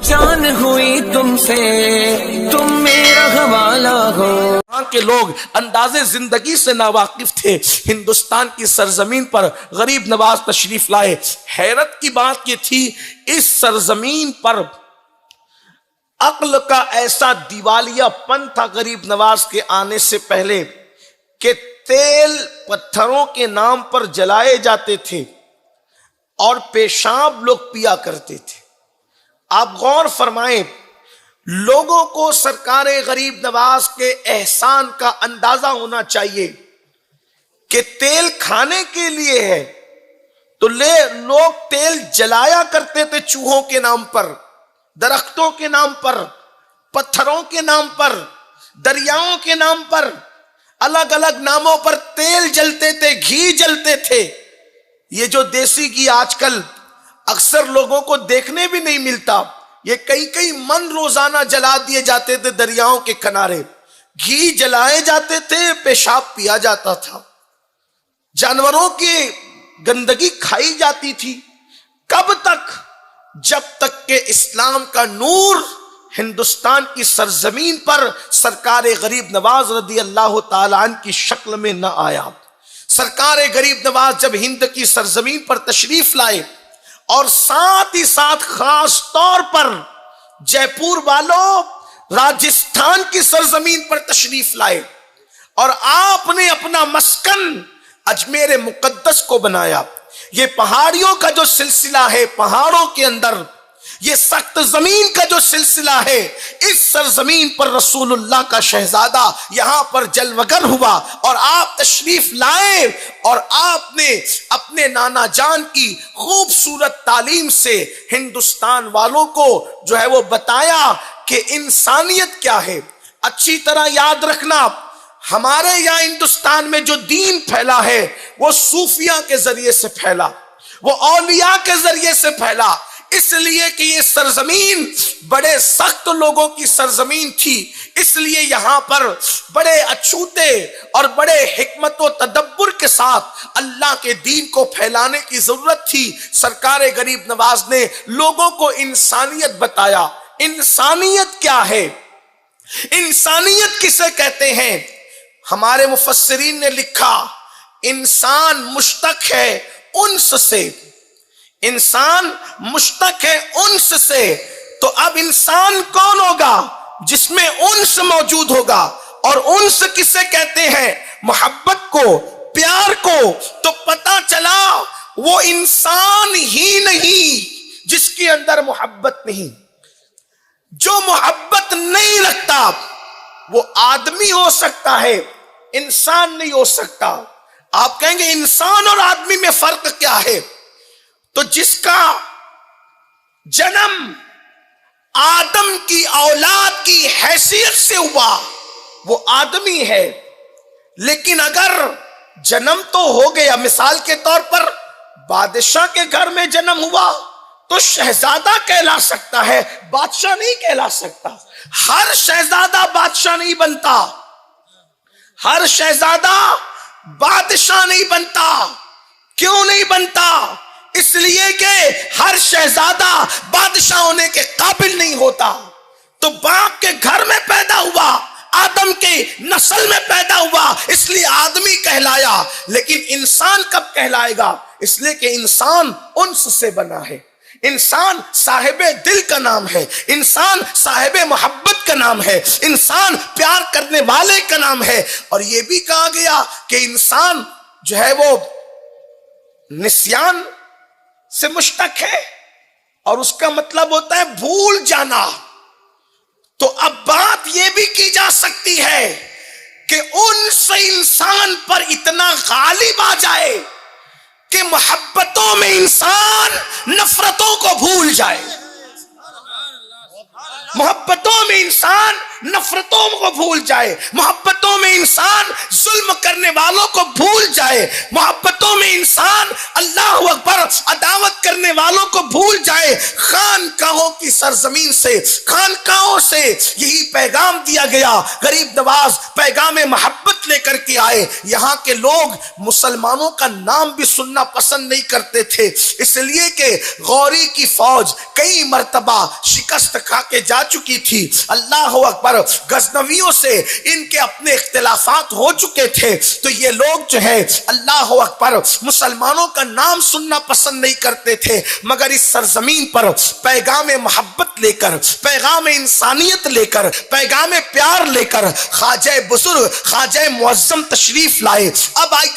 پہچان ہوئی تم سے، تم میرا حوالہ ہو۔ وہاں کے لوگ انداز زندگی سے ناواقف تھے۔ ہندوستان کی سرزمین پر غریب نواز تشریف لائے۔ حیرت کی بات یہ تھی، اس سرزمین پر عقل کا ایسا دیوالیہ پن تھا غریب نواز کے آنے سے پہلے کہ تیل پتھروں کے نام پر جلائے جاتے تھے اور پیشاب لوگ پیا کرتے تھے۔ آپ غور فرمائیں، لوگوں کو سرکار غریب نواز کے احسان کا اندازہ ہونا چاہیے کہ تیل کھانے کے لیے ہے تو لوگ تیل جلایا کرتے تھے، چوہوں کے نام پر، درختوں کے نام پر، پتھروں کے نام پر، دریاؤں کے نام پر، الگ الگ ناموں پر تیل جلتے تھے، گھی جلتے تھے۔ یہ جو دیسی گھی آج کل اکثر لوگوں کو دیکھنے بھی نہیں ملتا، یہ کئی من روزانہ جلا دیے جاتے تھے دریاؤں کے کنارے، گھی جلائے جاتے تھے، پیشاب پیا جاتا تھا، جانوروں کی گندگی کھائی جاتی تھی۔ کب تک؟ جب تک کہ اسلام کا نور ہندوستان کی سرزمین پر سرکار غریب نواز رضی اللہ تعالیٰ عنہ کی شکل میں نہ آیا۔ سرکار غریب نواز جب ہند کی سرزمین پر تشریف لائے اور ساتھ ہی ساتھ خاص طور پر جے پور والوں راجستھان کی سرزمین پر تشریف لائے اور آپ نے اپنا مسکن اجمیر مقدس کو بنایا۔ یہ پہاڑیوں کا جو سلسلہ ہے، پہاڑوں کے اندر یہ سخت زمین کا جو سلسلہ ہے، اس سرزمین پر رسول اللہ کا شہزادہ یہاں پر جلوگر ہوا اور آپ تشریف لائے اور آپ نے اپنے نانا جان کی خوبصورت تعلیم سے ہندوستان والوں کو جو ہے وہ بتایا کہ انسانیت کیا ہے۔ اچھی طرح یاد رکھنا، ہمارے یہاں ہندوستان میں جو دین پھیلا ہے وہ صوفیاء کے ذریعے سے پھیلا، وہ اولیاء کے ذریعے سے پھیلا، اس لیے کہ یہ سرزمین بڑے سخت لوگوں کی سرزمین تھی، اس لیے یہاں پر بڑے اچھوتے اور بڑے حکمت و تدبر کے ساتھ اللہ کے دین کو پھیلانے کی ضرورت تھی۔ سرکار غریب نواز نے لوگوں کو انسانیت بتایا۔ انسانیت کیا ہے؟ انسانیت کسے کہتے ہیں؟ ہمارے مفسرین نے لکھا، انسان مشتق ہے انس سے، انسان مشتق ہے انس سے، تو اب انسان کون ہوگا؟ جس میں انس موجود ہوگا، اور انس کسے کہتے ہیں؟ محبت کو، پیار کو۔ تو پتہ چلا وہ انسان ہی نہیں جس کے اندر محبت نہیں۔ جو محبت نہیں رکھتا وہ آدمی ہو سکتا ہے، انسان نہیں ہو سکتا۔ آپ کہیں گے انسان اور آدمی میں فرق کیا ہے؟ تو جس کا جنم آدم کی اولاد کی حیثیت سے ہوا وہ آدمی ہے، لیکن اگر جنم تو ہو گیا، مثال کے طور پر بادشاہ کے گھر میں جنم ہوا تو شہزادہ کہلا سکتا ہے، بادشاہ نہیں کہلا سکتا۔ ہر شہزادہ بادشاہ نہیں بنتا، ہر شہزادہ بادشاہ نہیں بنتا۔ کیوں نہیں بنتا؟ اس لیے کہ ہر شہزادہ بادشاہ ہونے کے قابل نہیں ہوتا۔ تو باپ کے گھر میں پیدا ہوا، آدم کے نسل میں پیدا ہوا، اس لیے آدمی کہلایا، لیکن انسان کب کہلائے گا؟ اس لیے کہ انسان انس سے بنا ہے، انسان صاحب دل کا نام ہے، انسان صاحب محبت کا نام ہے، انسان پیار کرنے والے کا نام ہے۔ اور یہ بھی کہا گیا کہ انسان جو ہے وہ نسیان سے مشتق ہے، اور اس کا مطلب ہوتا ہے بھول جانا۔ تو اب بات یہ بھی کی جا سکتی ہے کہ ان سے انسان پر اتنا غالب آ جائے کہ محبتوں میں انسان نفرتوں کو بھول جائے، محبتوں میں انسان نفرتوں کو بھول جائے، محبتوں میں انسان ظلم کرنے والوں کو بھول جائے، محبتوں میں انسان اللہ اکبر عداوت کرنے والوں کو بھول جائے۔ خانقاہوں کی سرزمین سے، خانقاہوں سے یہی پیغام دیا گیا۔ غریب نواز پیغام محبت لے کر کے آئے۔ یہاں کے لوگ مسلمانوں کا نام بھی سننا پسند نہیں کرتے تھے، اس لیے کہ غوری کی فوج کئی مرتبہ شکست کھا کے جا چکی تھی۔ اللہ اکبر، غزنویوں سے ان کے اپنے اختلافات ہو چکے تھے، تو یہ لوگ جو ہے اللہ اکبر مسلمانوں کا نام سننا پسند نہیں کرتے تھے۔ مگر اس سرزمین پر پیغام محبت لے کر، پیغام انسانیت لے کر، پیغام پیار لے کر خواجہ بزرگ، خواجہ معظم تشریف لائے۔ اب آئیے